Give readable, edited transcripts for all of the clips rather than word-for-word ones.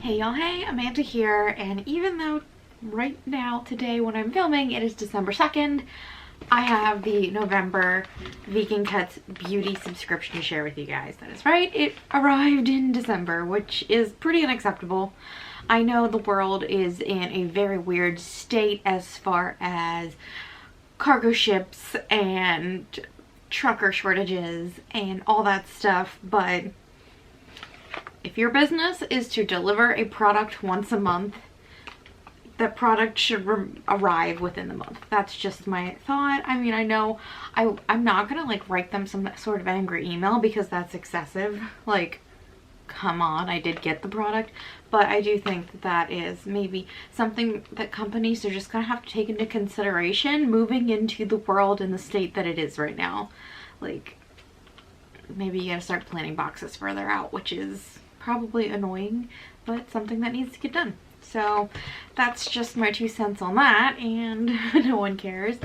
Hey y'all, hey, Amanda here, and even though right now, today when I'm filming, it is December 2nd, I have the November Vegancuts beauty subscription to share with you guys. That is right, it arrived in December, which is pretty unacceptable. I know the world is in a very weird state as far as cargo ships and trucker shortages and all that stuff, but if your business is to deliver a product once a month, that product should arrive within the month. That's just my thought. I mean, I know I'm not gonna like write them some sort of angry email because that's excessive. Like, come on, I did get the product, but I do think that that is maybe something that companies are just gonna have to take into consideration moving into the world in the state that it is right now. Like, maybe you gotta start planning boxes further out, which is probably annoying, but something that needs to get done. So that's just my 2 cents on that, and no one cares.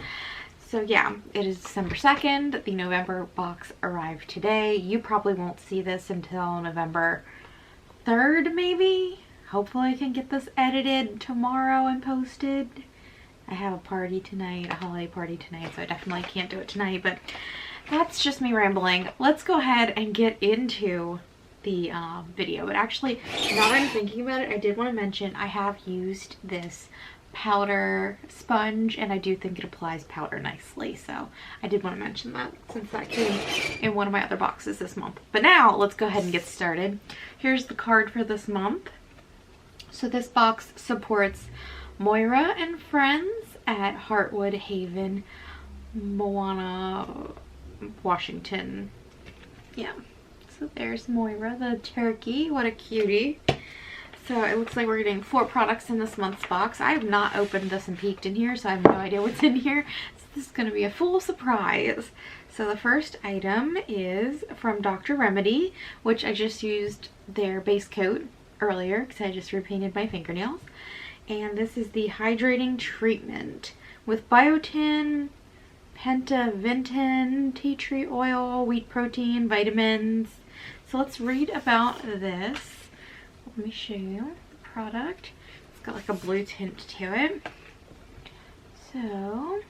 So yeah, it is December 2nd. The November box arrived today. You probably won't see this until November 3rd, maybe. Hopefully I can get this edited tomorrow and posted. I have a party tonight, a holiday party tonight, so I definitely can't do it tonight, but that's just me rambling. Let's go ahead and get into the video. But actually, now that I'm thinking about it, I did want to mention I have used this powder sponge and I do think it applies powder nicely, so I did want to mention that since that came in one of my other boxes this month. But now let's go ahead and get started. Here's the card for this month. So this box supports Moira and Friends at Heartwood Haven, Moana, Washington. Yeah. So there's Moira, the turkey. What a cutie. So it looks like we're getting 4 products in this month's box. I have not opened this and peeked in here, so I have no idea what's in here. So this is going to be a full surprise. So the first item is from Dr. Remedy, which I just used their base coat earlier because I just repainted my fingernails. And this is the hydrating treatment with biotin, MandaPhenom, tea tree oil, wheat protein, vitamins. So let's read about this. Let me show you the product. It's got like a blue tint to it. So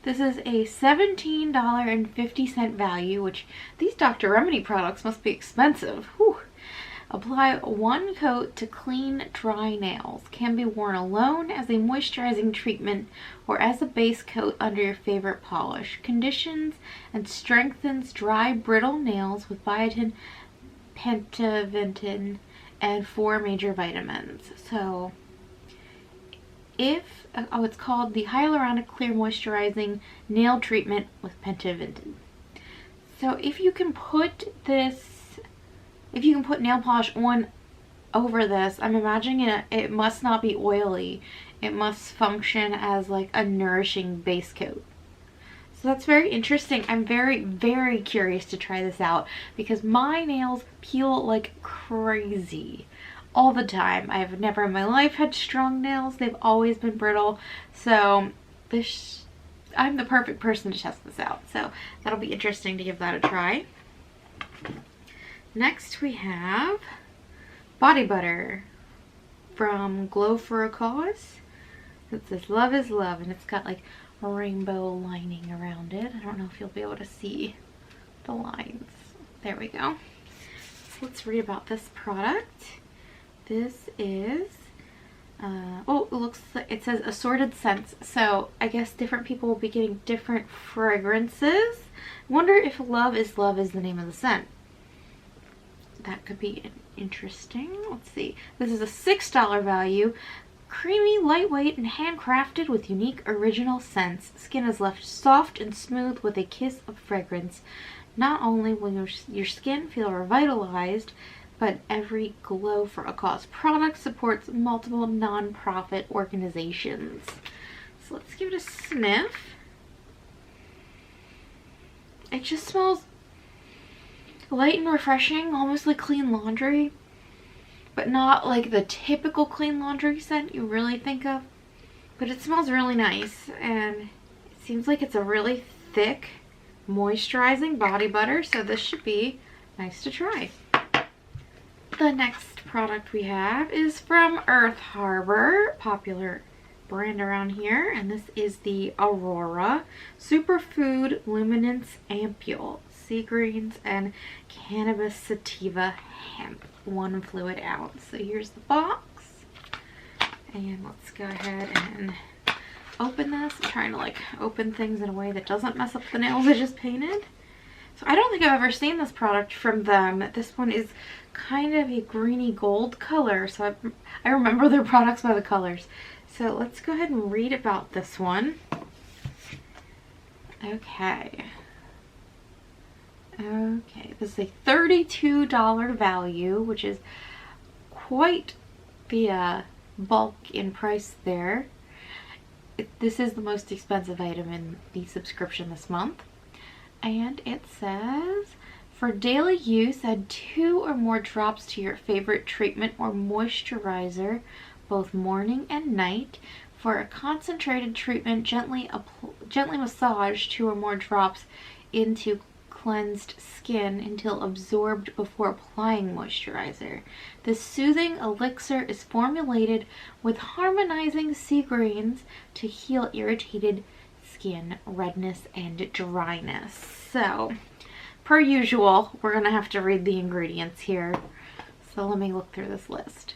this is a $17.50 value, which these Dr. Remedy products must be expensive. Whew. Apply 1 coat to clean dry nails. Can be worn alone as a moisturizing treatment or as a base coat under your favorite polish. Conditions and strengthens dry, brittle nails with biotin, MandaPhenom, and 4 major vitamins. So it's called the Hyaluronic Clear Moisturizing Nail Treatment with MandaPhenom. So if you can put nail polish on over this, I'm imagining it must not be oily. It must function as like a nourishing base coat. So that's very interesting. I'm very, very curious to try this out because my nails peel like crazy all the time. I have never in my life had strong nails. They've always been brittle. So I'm the perfect person to test this out. So that'll be interesting to give that a try. Next we have body butter from Glow for a Cause. It says love is love, and it's got like a rainbow lining around it. I don't know if you'll be able to see the lines. There we go. So let's read about this product. This is oh, it looks like it says assorted scents, so I guess different people will be getting different fragrances. Wonder if love is the name of the scent. That could be interesting. Let's see. This is a $6 value. Creamy, lightweight, and handcrafted with unique original scents. Skin is left soft and smooth with a kiss of fragrance. Not only will your skin feel revitalized, but every Glow for a Cause product supports multiple non-profit organizations. So let's give it a sniff. It just smells light and refreshing, almost like clean laundry, but not like the typical clean laundry scent you really think of. But it smells really nice, and it seems like it's a really thick, moisturizing body butter, so this should be nice to try. The next product we have is from Earth Harbor, popular brand around here, and this is the Aurora Superfood Luminance Ampule Sea Greens and Cannabis Sativa Hemp 1 fluid ounce. So here's the box, and let's go ahead and open this. I'm trying to like open things in a way that doesn't mess up the nails I just painted. So I don't think I've ever seen this product from them. This one is kind of a greeny gold color, so I remember their products by the colors. So let's go ahead and read about this one. Okay, this is a $32 value, which is quite the bulk in price there. This is the most expensive item in the subscription this month. And it says, for daily use, add 2 or more drops to your favorite treatment or moisturizer, both morning and night. For a concentrated treatment, gently massage 2 or more drops into cleansed skin until absorbed before applying moisturizer. This soothing elixir is formulated with harmonizing sea greens to heal irritated skin, redness, and dryness. So, per usual, we're gonna have to read the ingredients here. So let me look through this list.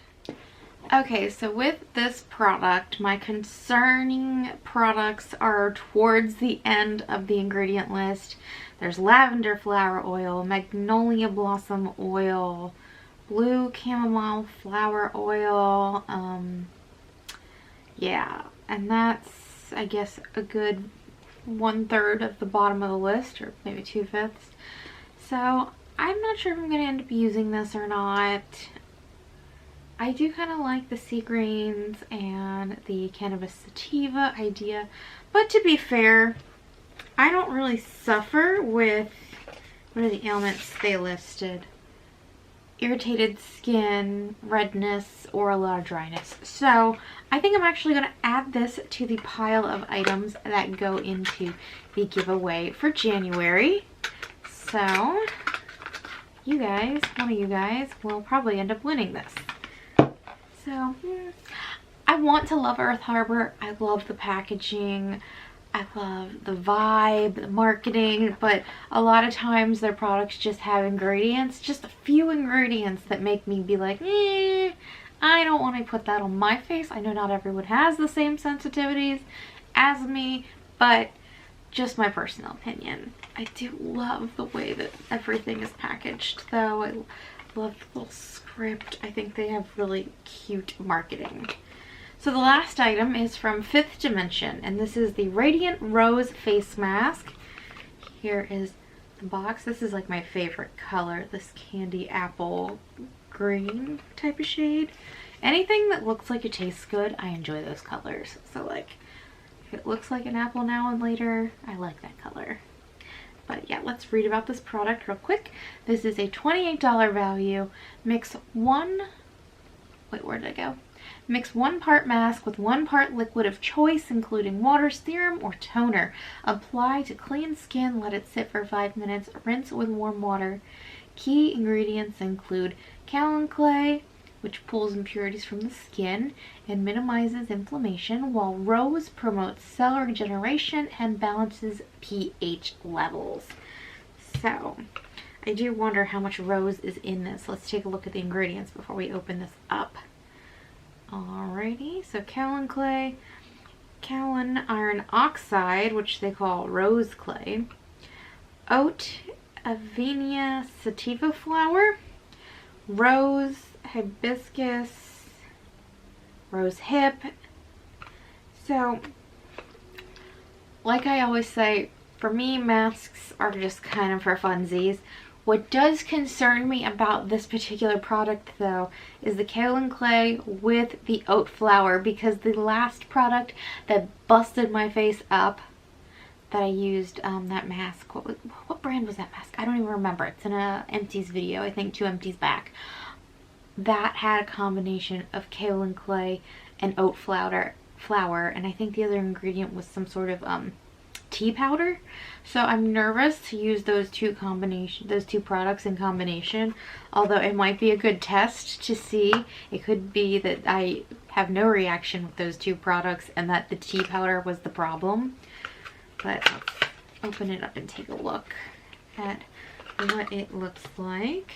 Okay, so with this product, my concerning products are towards the end of the ingredient list. There's lavender flower oil, magnolia blossom oil, blue chamomile flower oil, yeah, and that's, I guess, a good 1/3 of the bottom of the list, or maybe 2/5. So I'm not sure if I'm going to end up using this or not. I do kind of like the sea greens and the cannabis sativa idea, but to be fair, I don't really suffer with, what are the ailments they listed? Irritated skin, redness, or a lot of dryness. So I think I'm actually going to add this to the pile of items that go into the giveaway for January. So you guys, one of you guys, will probably end up winning this. So I want to love Earth Harbor. I love the packaging. I love the vibe, the marketing, but a lot of times their products just have ingredients, just a few ingredients that make me be like, I don't want to put that on my face. I know not everyone has the same sensitivities as me, but just my personal opinion. I do love the way that everything is packaged, though. I love the little script. I think they have really cute marketing. So the last item is from Fifth Dimension, and this is the Radiant Rose Face Mask. Here is the box. This is like my favorite color, this candy apple green type of shade. Anything that looks like it tastes good, I enjoy those colors. So like, if it looks like an apple now and later, I like that color. But yeah, let's read about this product real quick. This is a $28 value. Mix 1 part mask with 1 part liquid of choice, including water, serum, or toner. Apply to clean skin, let it sit for 5 minutes, rinse with warm water. Key ingredients include kaolin clay, which pulls impurities from the skin and minimizes inflammation, while rose promotes cell regeneration and balances pH levels. So, I do wonder how much rose is in this. Let's take a look at the ingredients before we open this up. Alrighty, so kaolin clay, kaolin iron oxide, which they call rose clay, oat avenia sativa flower, rose hibiscus, rose hip. So, like I always say, for me, masks are just kind of for funsies. What does concern me about this particular product, though, is the kaolin clay with the oat flower, because the last product that busted my face up that I used, that mask, what brand was that mask? I don't even remember. It's in a Empties video, I think 2 Empties back. That had a combination of kaolin clay and oat flower, and I think the other ingredient was some sort of tea powder. So I'm nervous to use those two products in combination, although it might be a good test to see. It could be that I have no reaction with those two products and that the tea powder was the problem. But let's open it up and take a look at what it looks like.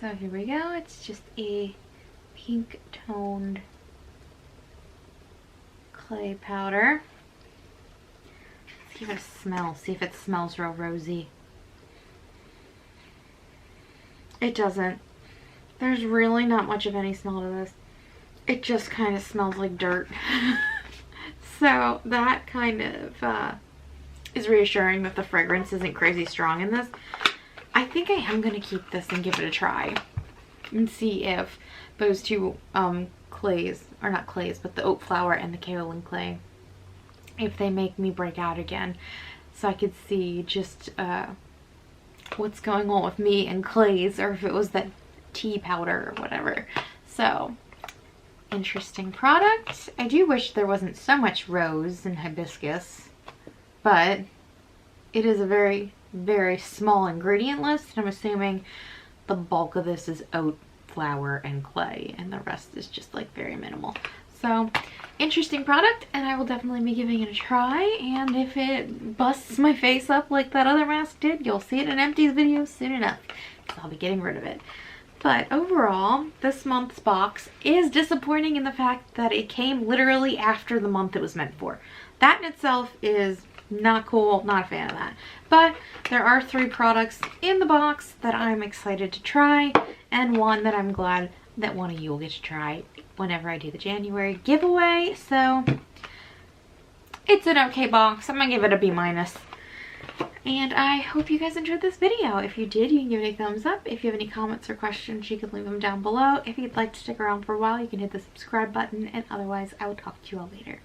So here we go. It's just a pink toned clay powder. Let's give it a smell. See if it smells real rosy. It doesn't. There's really not much of any smell to this. It just kind of smells like dirt. So that kind of is reassuring that the fragrance isn't crazy strong in this. I think I am going to keep this and give it a try and see if those two clays, or not clays, but the oat flour and the kaolin clay, if they make me break out again, so I could see just what's going on with me and clays, or if it was that tea powder or whatever. So interesting product. I do wish there wasn't so much rose and hibiscus, but it is a very, very small ingredient list, and I'm assuming the bulk of this is oat flour and clay, and the rest is just like very minimal. So interesting product, and I will definitely be giving it a try, and if it busts my face up like that other mask did, you'll see it in Empty's video soon enough, because I'll be getting rid of it. But overall, this month's box is disappointing in the fact that it came literally after the month it was meant for. That in itself is not cool, not a fan of that. But there are 3 products in the box that I'm excited to try, and one that I'm glad that one of you will get to try whenever I do the January giveaway. So it's an okay box. I'm gonna give it a B-. And I hope you guys enjoyed this video. If you did, you can give it a thumbs up. If you have any comments or questions, you can leave them down below. If you'd like to stick around for a while, you can hit the subscribe button, and otherwise I will talk to you all later.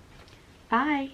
Bye!